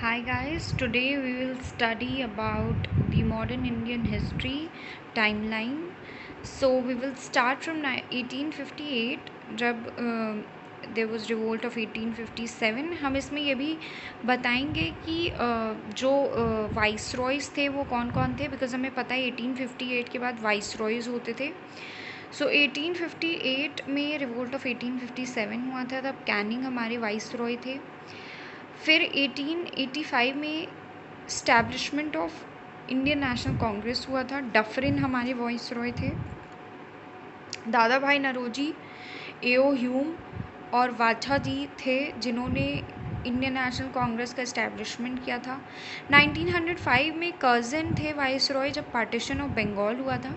Hi guys, today we will study about the modern Indian history timeline. So we will start from 1858 जब there was revolt of 1857. हम इसमें ये भी बताएंगे कि जो वाइसरॉयज़ थे वो कौन कौन थे, बिकॉज हमें पता है 1858 के बाद वाइसरॉयज़ होते थे. सो 1858 में रिवोल्ट ऑफ 1857 हुआ था, तब कैनिंग हमारे वाइसरॉय थे. फिर 1885 में establishment of Indian national Congress हुआ था. डफरिन हमारे वाइसरॉय थे. दादा भाई नरोजी, एओ ह्यूम और वाछा जी थे जिन्होंने इंडियन नेशनल कांग्रेस का इस्टेब्लिशमेंट किया था. 1905 में कर्जन थे वाइसरॉय जब पार्टीशन ऑफ बंगाल हुआ था.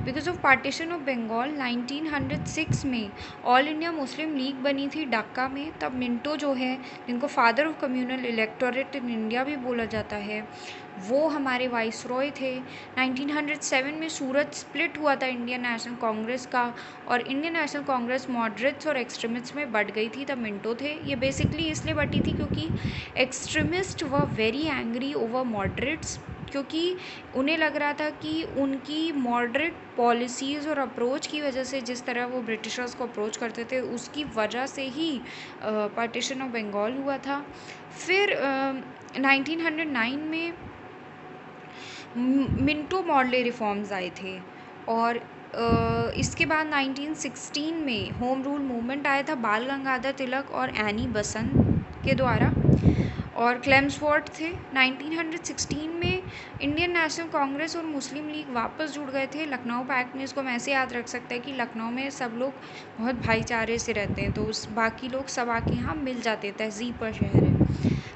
Because of partition of Bengal 1906 में ऑल इंडिया मुस्लिम लीग बनी थी ढाका में. तब मिंटो जो है, जिनको father of communal electorate in India भी बोला जाता है, वो हमारे वाइसरॉय थे. 1907 में सूरत स्प्लिट हुआ था इंडियन नेशनल कांग्रेस का, और इंडियन नेशनल कांग्रेस मॉडरेट्स और एक्सट्रीमिस्ट्स में बट गई थी. तब मिंटो थे. ये बेसिकली इसलिए बटी थी क्योंकि एक्सट्रीमिस्ट व वेरी एंग्री ओवर मॉडरेट्स, क्योंकि उन्हें लग रहा था कि उनकी मॉडरेट पॉलिसीज़ और अप्रोच की वजह से, जिस तरह वो ब्रिटिशर्स को अप्रोच करते थे, उसकी वजह से ही पार्टीशन ऑफ बंगाल हुआ था. फिर 1909 में मिंटो मॉडले रिफॉर्म्स आए थे, और इसके बाद 1916 में होम रूल मूवमेंट आया था बाल गंगाधर तिलक और एनी बसंत के द्वारा, और क्लेम्सफोर्ड थे. 1916 में इंडियन नेशनल कांग्रेस और मुस्लिम लीग वापस जुड़ गए थे लखनऊ पैक्ट में. इसको हम ऐसे याद रख सकते हैं कि लखनऊ में सब लोग बहुत भाईचारे से रहते हैं, तो उस बाकी लोग सब आके यहाँ मिल जाते. तहजीब का शहर है.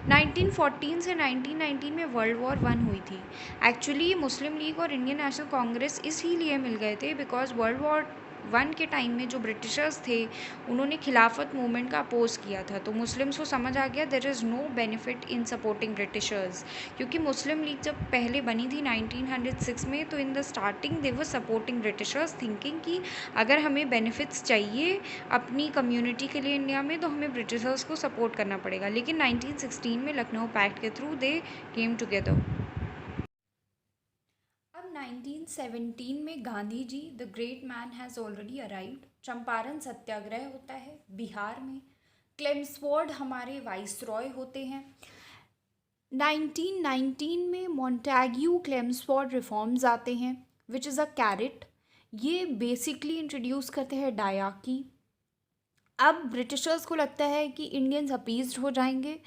1914 से 1919 में वर्ल्ड वॉर 1 हुई थी. एक्चुअली मुस्लिम लीग और इंडियन नेशनल कांग्रेस इसीलिए मिल गए थे बिकॉज वर्ल्ड वॉर 1 के टाइम में जो ब्रिटिशर्स थे उन्होंने खिलाफत मूवमेंट का अपोज किया था. तो मुस्लिम्स को समझ आ गया there is no benefit in supporting Britishers, क्योंकि मुस्लिम लीग जब पहले बनी थी 1906 में, तो in the starting they were supporting Britishers, thinking कि अगर हमें बेनिफिट्स चाहिए अपनी कम्युनिटी के लिए इंडिया में, तो हमें ब्रिटिशर्स को सपोर्ट करना पड़ेगा. लेकिन 1916 में लखनऊ पैक्ट के थ्रू दे केम टुगेदर. अब 1917 में Gandhi ji the great man has already arrived. Champaran Satyagraha होता है बिहार में. क्लेम्सफोर्ड हमारे वाइसरॉय होते हैं. 1919 में मॉन्टैग्यू क्लेम्सफोर्ड रिफॉर्म्स आते हैं विच इज़ अ कैरेट. ये बेसिकली इंट्रोड्यूस करते हैं डायाकी. अब ब्रिटिशर्स को लगता है कि इंडियंस अपीज्ड हो जाएंगे,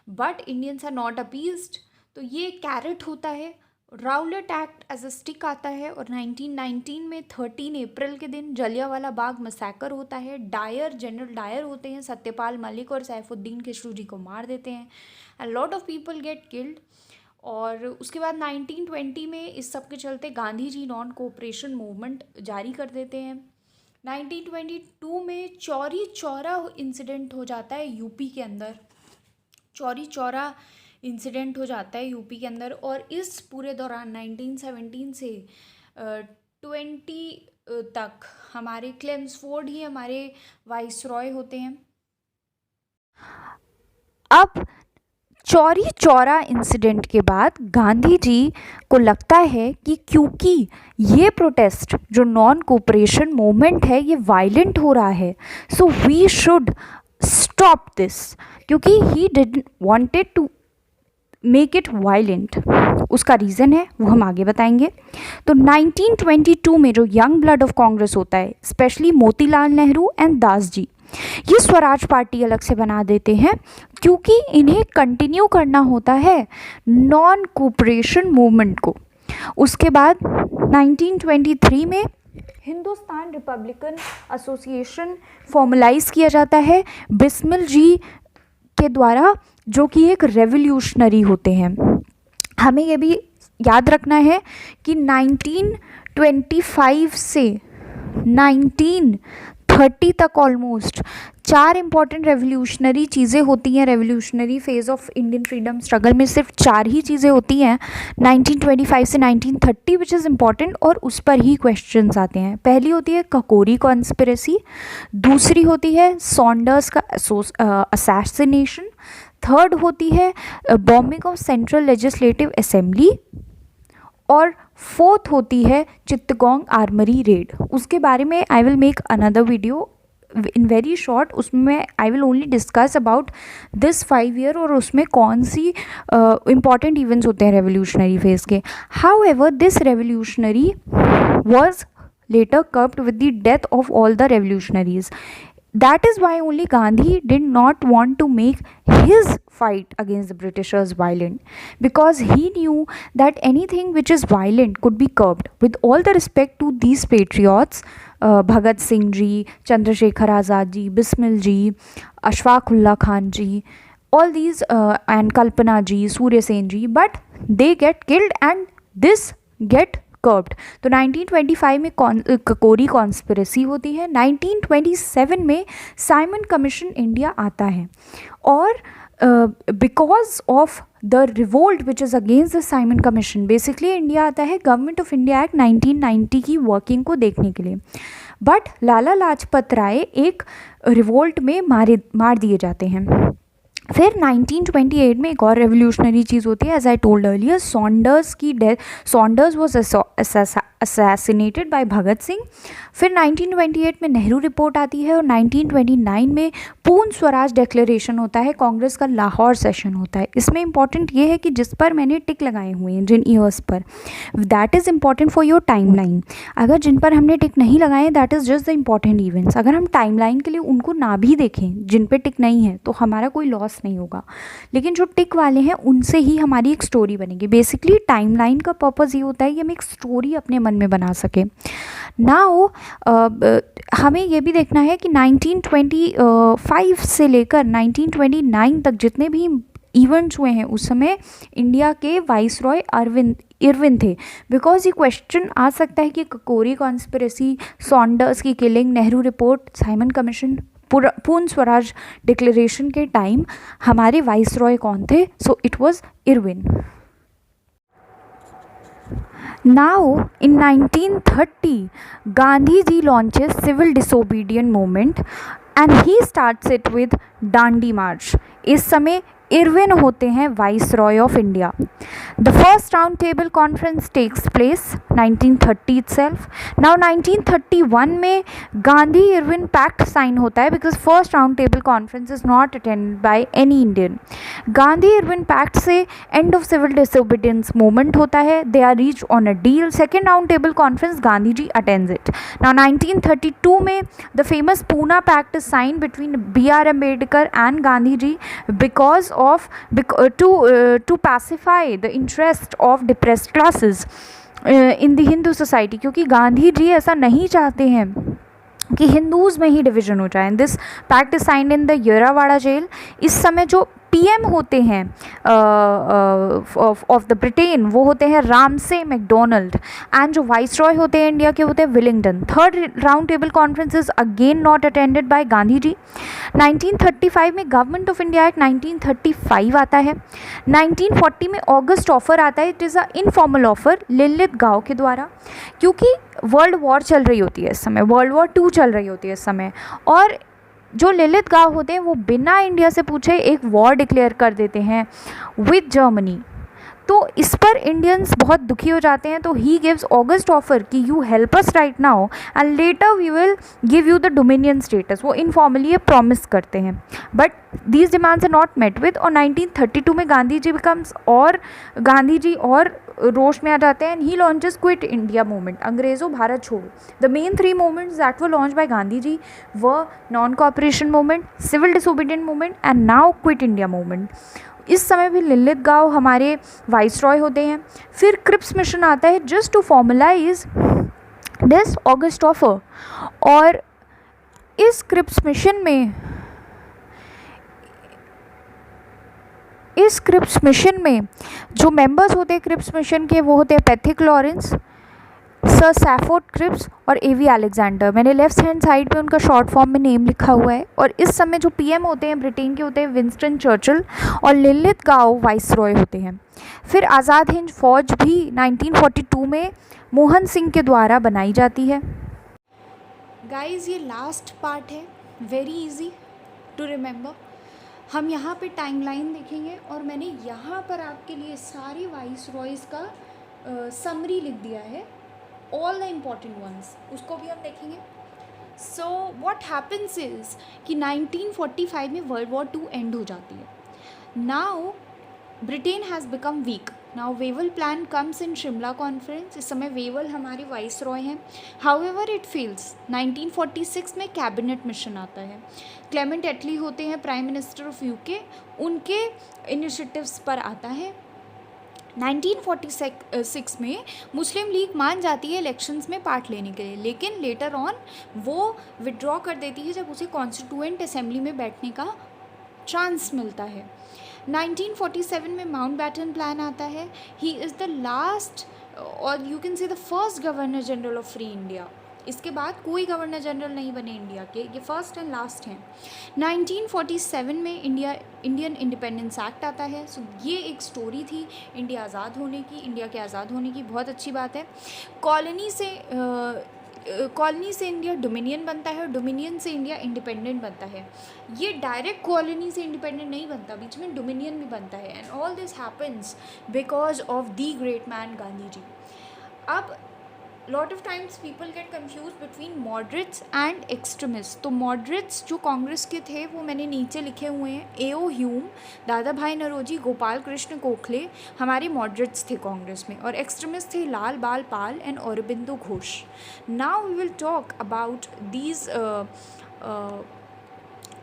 but Indians are not appeased, तो ये कैरेट होता है. Rowlatt act as a stick आता है, और 1919 में 13 अप्रैल के दिन जलियांवाला बाग मसैकर होता है. डायर, जनरल डायर होते हैं, सत्यपाल मलिक और सैफुद्दीन खिसरू जी को मार देते हैं. And lot of people get killed. और उसके बाद 1920 में इस सब के चलते Gandhi ji non cooperation movement जारी कर देते हैं. 1922 में चौरी चौरा इंसिडेंट हो जाता है यूपी के अंदर. चौरी चौरा इंसिडेंट हो जाता है यूपी के अंदर, और इस पूरे दौरान 1917 से 20 तक हमारे क्लेम्सफोर्ड ही हमारे वाइसरॉय होते हैं. अब चौरी चौरा इंसिडेंट के बाद गांधी जी को लगता है कि क्योंकि ये प्रोटेस्ट जो नॉन कोऑपरेशन मूवमेंट है ये वायलेंट हो रहा है, so we should stop this, क्योंकि he didn't wanted to make it violent. उसका रीज़न है वो हम आगे बताएंगे. तो 1922 में जो यंग ब्लड ऑफ कांग्रेस होता है, स्पेशली मोतीलाल नेहरू एंड दास जी, ये स्वराज पार्टी अलग से बना देते हैं क्योंकि इन्हें कंटिन्यू करना होता है नॉन कोऑपरेशन मूवमेंट को. उसके बाद 1923 में हिंदुस्तान रिपब्लिकन एसोसिएशन फॉर्मलाइज किया जाता है बिस्मिल जी के द्वारा, जो कि एक रेवोल्यूशनरी होते हैं. हमें ये भी याद रखना है कि 1925 से 1930 तक ऑलमोस्ट 4 इम्पॉर्टेंट रेवोल्यूशनरी चीज़ें होती हैं. Revolutionary phase of Indian freedom struggle में सिर्फ 4 ही चीज़ें होती हैं 1925 से 1930 विच इज़ इम्पॉर्टेंट, और उस पर ही क्वेश्चंस आते हैं. पहली होती है ककोरी कॉन्स्पिरेसी, दूसरी होती है सॉन्डर्स का असैसिनेशन, थर्ड होती है bombing of central legislative assembly, और फोर्थ होती है चित्तगोंग आर्मरी रेड। उसके बारे में I will make another video in very short, उसमें I will only discuss about this 5 year और उसमें कौन सी इम्पॉर्टेंट इवेंट्स होते हैं रेवोल्यूशनरी फेज के। However this revolutionary was later curbed with the death of all the revolutionaries. That is why only Gandhi did not want to make his fight against the Britishers violent, because he knew that anything which is violent could be curbed. With all the respect to these patriots, Bhagat Singh ji, Chandrasekhar Azad ji, Bismil ji, Ashfaq Ullah Khan ji, all these and Kalpana ji, Surya Sen ji, but they get killed and this get curved. तो 1925 में ककोरी conspiracy होती है। 1927 में Simon commission India आता है, और because of the revolt which is against the Simon commission, basically India आता है गवर्नमेंट ऑफ इंडिया एक्ट 1990 की वर्किंग को देखने के लिए। बट लाला लाजपत राय एक रिवोल्ट में मार दिए जाते हैं। फिर 1928 में एक और रेवोल्यूशनरी चीज़ होती है, as I told earlier, Saunders की death, Saunders was assassinated by Bhagat Singh. फिर 1928 में नेहरू रिपोर्ट आती है, और 1929 में पूर्ण स्वराज डिक्लेरेशन होता है, कांग्रेस का लाहौर सेशन होता है। इसमें इंपॉर्टेंट ये है कि जिस पर मैंने टिक लगाए हुए हैं जिन ईयर्स पर, that is important for your timeline. अगर जिन पर हमने टिक नहीं लगाए, that is just the important events. अगर हम टाइमलाइन के लिए उनको ना भी देखें जिन पे टिक नहीं है, तो हमारा कोई लॉस नहीं होगा, लेकिन जो टिक वाले हैं उनसे ही हमारी एक स्टोरी बनेगी। बेसिकली टाइमलाइन का पर्पज़ ये होता है कि हम एक स्टोरी अपने मन में बना सकें। नाउ हमें ये भी देखना है कि 1925 से लेकर 1929 तक जितने भी इवेंट्स हुए हैं, उस समय इंडिया के वाइसरॉय इरविन थे। बिकॉज ये क्वेश्चन आ सकता है कि ककोरी कॉन्स्पिरेसी, सॉन्डर्स की killing, Nehru report, Simon commission, पूर्ण स्वराज डिक्लेरेशन के टाइम हमारे वाइसरॉय कौन थे? So it was Irwin. Now in 1930, Gandhi ji launches civil disobedient movement and he starts it with Dandi March. इस समय इरविन होते हैं viceroy of India. The first round table conference takes place 1930 itself. Now 1931 में Gandhi Irwin pact sign होता है, because first round table conference is not attended by any Indian. Gandhi Irwin pact से end of civil disobedience movement होता है, they are reach on a deal. Second round table conference Gandhi ji attends it. Now 1932 में the famous Poona pact is sign between B.R. Ambedkar and Gandhi ji because to pacify the interest of depressed classes in the Hindu society, क्योंकि गांधी जी ऐसा नहीं चाहते हैं कि Hindus में ही division हो जाए। This pact is signed in the Yerawada jail. इस समय जो पीएम होते हैं ऑफ द ब्रिटेन, वो होते हैं रामसे मैकडोनल्ड, एंड जो वाइसरॉय होते हैं इंडिया के होते हैं Willingdon. Third round table conference is again not attended by Gandhi ji. 1935 में गवर्नमेंट ऑफ इंडिया एक्ट 1935 आता है। 1940 में ऑगस्ट ऑफर आता है, it is a informal offer लिलित गांव के द्वारा, क्योंकि वर्ल्ड वॉर चल रही होती है इस समय, वर्ल्ड वॉर 2 चल रही होती है इस समय, और जो ललित गांव होते हैं वो बिना इंडिया से पूछे एक वॉर डिक्लेयर कर देते हैं विद जर्मनी। तो इस पर इंडियंस बहुत दुखी हो जाते हैं। तो ही गिव्स ऑगस्ट ऑफर कि you help us right now and later we will give you the dominion status. वो इनफॉर्मली ये प्रॉमिस करते हैं, but these demands are not met with. और 1932 में गांधी जी और रोश में आ जाते हैं, and he launches quit India movement, अंग्रेज़ों भारत छोड़ो। The main 3 movements that were launch by Gandhi ji व non cooperation movement, civil disobedient movement and now quit India movement. इस समय भी ललित गांव हमारे वाइसरॉय होते हैं। फिर क्रिप्स मिशन आता है just to formalise this August offer, और इस क्रिप्स मिशन में जो मेंबर्स होते हैं क्रिप्स मिशन के, वो होते हैं पैथिक लॉरेंस, सर सैफोर्ड क्रिप्स और A.V. अलेक्जेंडर। मैंने लेफ्ट हैंड साइड पे उनका शॉर्ट फॉर्म में नेम लिखा हुआ है। और इस समय जो पीएम होते हैं ब्रिटेन के होते हैं विंस्टन चर्चिल, और ललित गांव वाइसरॉय होते हैं। फिर आज़ाद हिंद फौज भी 1942 में मोहन सिंह के द्वारा बनाई जाती है। गाइज ये लास्ट पार्ट है, वेरी इजी टू रिमेंबर। हम यहाँ पे टाइमलाइन देखेंगे और मैंने यहाँ पर आपके लिए सारे वाइस रॉयज़ का समरी लिख दिया है, ऑल द इम्पॉर्टेंट वंस, उसको भी हम देखेंगे। सो व्हाट हैपन्स इज़ कि 1945 में वर्ल्ड वॉर 2 एंड हो जाती है। Now Britain has become weak. Now Wavell plan comes in Shimla conference. इस समय वेवल हमारे वाइस रॉय हैं। However it fails. 1946 में कैबिनेट मिशन आता है। क्लेमेंट एटली होते हैं प्राइम मिनिस्टर ऑफ यूके, उनके इनिशिएटिव्स पर आता है। 1946 में मुस्लिम लीग मान जाती है इलेक्शंस में पार्ट लेने के लिए, लेकिन लेटर ऑन वो विड्रॉ कर देती है जब उसे कॉन्स्टिट्यूएंट असेंबली में बैठने का चांस मिलता है। 1947 में माउंटबैटन प्लान आता है। ही इज़ द लास्ट और you can say the first governor general of free India. इसके बाद कोई गवर्नर जनरल नहीं बने इंडिया के, ये फर्स्ट एंड लास्ट हैं। 1947 में इंडियन इंडिपेंडेंस एक्ट आता है। सो ये एक स्टोरी थी इंडिया आज़ाद होने की, इंडिया के आज़ाद होने की, बहुत अच्छी बात है। कॉलोनी से इंडिया डोमिनियन बनता है और डोमिनियन से इंडिया इंडिपेंडेंट बनता है। ये डायरेक्ट कॉलोनी से इंडिपेंडेंट नहीं बनता, बीच में डोमिनियन भी बनता है। And all this happens because of the great man Gandhi ji. अब lot of times people get confuse between moderates and extremist. तो मॉडरेट्स जो कांग्रेस के थे वो मैंने नीचे लिखे हुए हैं। A.O. ह्यूम, दादा भाई नौरोजी, गोपाल कृष्ण गोखले हमारे मॉडरेट्स थे कांग्रेस में, और एक्सट्रीमिस्ट थे Lal Bal Pal and Aurobindo Ghosh. Now we will talk about these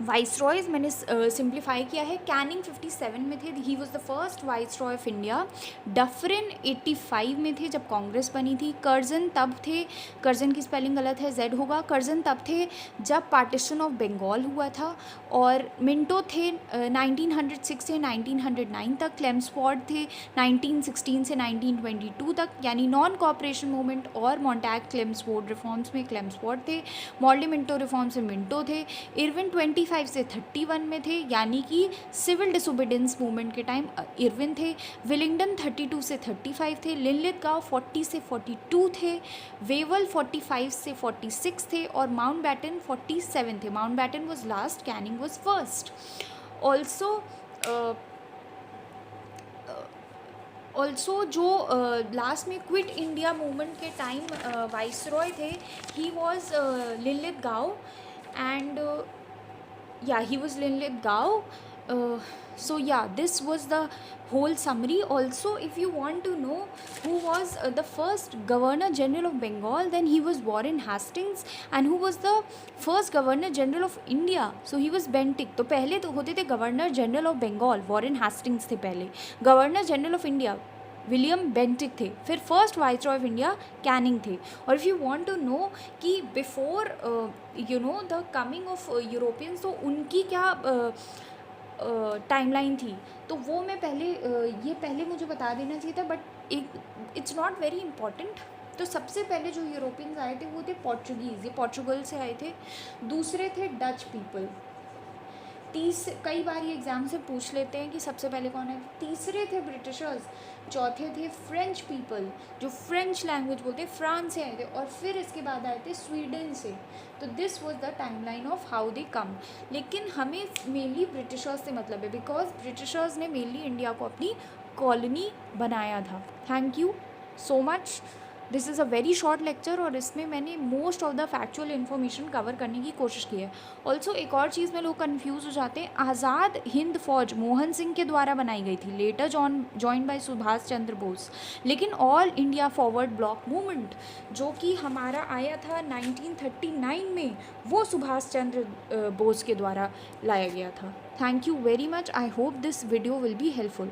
viceroys. मैंने सिंप्लीफाई किया है। कैनिंग 57 में थे, he was the first viceroy of India. Dufferin 85 में थे जब कांग्रेस बनी थी। कर्जन तब थे, कर्जन की स्पेलिंग गलत है, जेड होगा। कर्जन तब थे जब पार्टीशन ऑफ बंगाल हुआ था। और मिंटो थे 1906 से 1909 तक। क्लेम्सफोर्ड थे 1916 से 1922 तक, यानी नॉन कॉपरेशन मूवमेंट और मॉन्टैग क्लेम्सफोर्ड रिफॉर्म्स में क्लेम्सफोर्ड थे। मॉर्ली मिंटो रिफॉर्म्स में मिंटो थे। इरविन 25 से 31 में थे, यानी कि सिविल डिसोबीडियंस मूवमेंट के टाइम इरविन थे। विलिंगडन 32 से 35 थे। लिनलिथगाओ 40 से 42 थे। वेवल 45 से 46 थे और माउंटबैटन 47 थे। Mountbatten was last, Canning was first. Also जो लास्ट में क्विट इंडिया मूवमेंट के टाइम वाइस रॉय थे, he was Linlithgow and he was Linlithgow. So yeah, this was the whole summary. Also, if you want to know who was the first Governor General of Bengal, then he was Warren Hastings. And who was the first Governor General of India? So he was Bentinck. तो पहले तो होते थे Governor General of Bengal, Warren Hastings थे पहले। Governor General of India William Bentinck थे। फिर first viceroy of India Canning थे। और if you want to know कि before the coming of Europeans, तो उनकी क्या टाइमलाइन थी, तो वो मैं ये पहले मुझे बता देना चाहिए था, but it's not very important. तो सबसे पहले जो यूरोपियंस आए थे वो थे पोर्चुगीज़, ये पोर्चुगल से आए थे। दूसरे थे डच पीपल। कई बार ये एग्ज़ाम से पूछ लेते हैं कि सबसे पहले कौन है। तीसरे थे ब्रिटिशर्स। चौथे थे फ्रेंच पीपल, जो फ्रेंच लैंग्वेज बोलते हैं, फ्रांस से आए थे। और फिर इसके बाद आए थे स्वीडन से। तो this was the timeline of how they came. लेकिन हमें मेनली ब्रिटिशर्स से मतलब है, बिकॉज ब्रिटिशर्स ने मेनली इंडिया को अपनी कॉलोनी बनाया था। Thank you so much. This is a very short lecture और इसमें मैंने most of the factual information cover करने की कोशिश की है। ऑल्सो एक और चीज़ में लोग कन्फ्यूज़ हो जाते हैं, आज़ाद हिंद फौज मोहन सिंह के द्वारा बनाई गई थी, letter join bye Subhash Chandra Bose. लेकिन all India forward block movement जो कि हमारा आया था 1939 में, वो सुभाष चंद्र बोस के द्वारा लाया गया था। Thank you very much. I hope this video will be helpful.